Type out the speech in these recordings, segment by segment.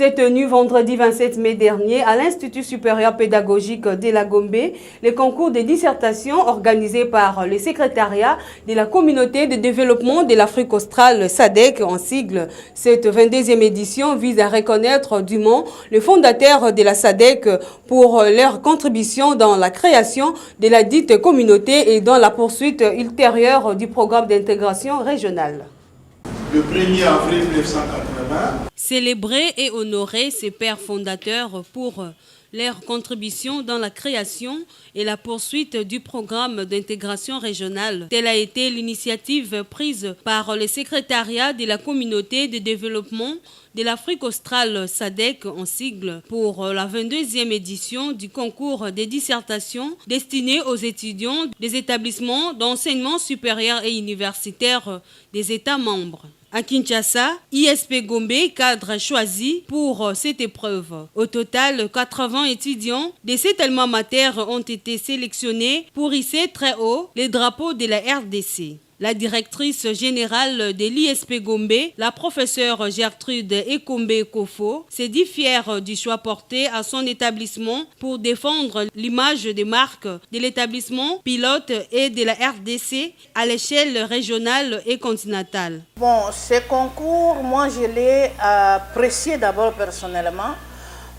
s'est tenu vendredi 27 mai dernier à l'Institut supérieur pédagogique de la Gombe, les concours de dissertation organisés par le secrétariat de la communauté de développement de l'Afrique australe SADC en sigle. Cette 22e édition vise à reconnaître dûment les fondateurs de la SADC pour leur contribution dans la création de la dite communauté et dans la poursuite ultérieure du programme d'intégration régionale. Le 1er avril 1980. Célébrer et honorer ces pères fondateurs pour leur contribution dans la création et la poursuite du programme d'intégration régionale. Telle a été l'initiative prise par le secrétariat de la communauté de développement de l'Afrique australe SADC en sigle pour la 22e édition du concours des dissertations destiné aux étudiants des établissements d'enseignement supérieur et universitaire des États membres. À Kinshasa, ISP Gombe, cadre choisi pour cette épreuve. Au total, 80 étudiants de cet alma mater ont été sélectionnés pour hisser très haut les drapeaux de la RDC. La directrice générale de l'ISP Gombe, la professeure Gertrude Ekombe Kofo, s'est dit fière du choix porté à son établissement pour défendre l'image des marques de l'établissement pilote et de la RDC à l'échelle régionale et continentale. Bon, ce concours, moi je l'ai apprécié d'abord personnellement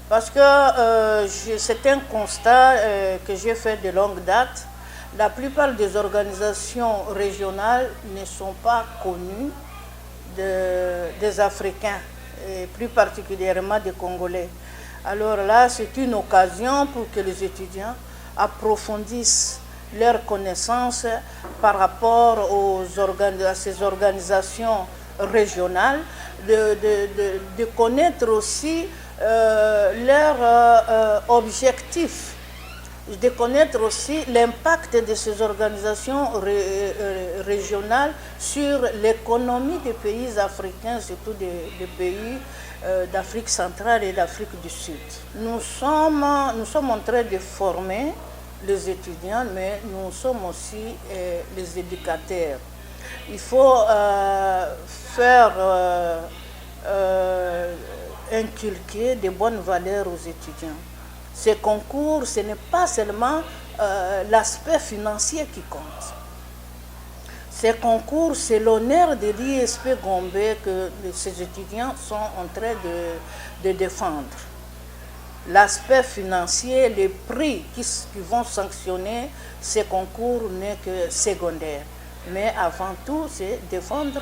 parce que c'est un constat que j'ai fait de longue date. La plupart des organisations régionales ne sont pas connues des Africains, et plus particulièrement des Congolais. Alors là, c'est une occasion pour que les étudiants approfondissent leurs connaissances par rapport à ces organisations régionales, de connaître aussi leurs objectifs, de connaître aussi l'impact de ces organisations régionales sur l'économie des pays africains, surtout des pays d'Afrique centrale et d'Afrique du Sud. Nous sommes en train de former les étudiants, mais nous sommes aussi les éducateurs. Il faut faire inculquer de bonnes valeurs aux étudiants. Ces concours, ce n'est pas seulement l'aspect financier qui compte. Ces concours, c'est l'honneur de l'ISP Gombe que ces étudiants sont en train de défendre. L'aspect financier, les prix qui vont sanctionner ces concours n'est que secondaire. Mais avant tout, c'est défendre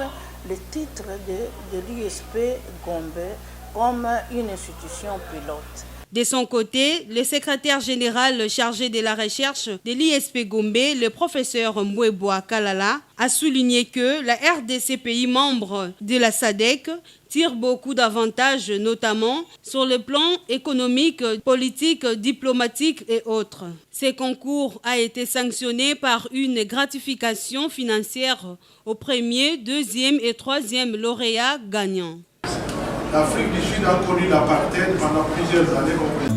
le titre de l'ISP Gombe comme une institution pilote. De son côté, le secrétaire général chargé de la recherche de l'ISP Gombe, le professeur Mbweboa Kalala, a souligné que la RDC, pays membre de la SADC, tire beaucoup d'avantages, notamment sur le plan économique, politique, diplomatique et autres. Ce concours a été sanctionné par une gratification financière au premier, deuxième et troisième lauréats gagnants. L'Afrique du Sud a connu l'apartheid pendant plusieurs années, comme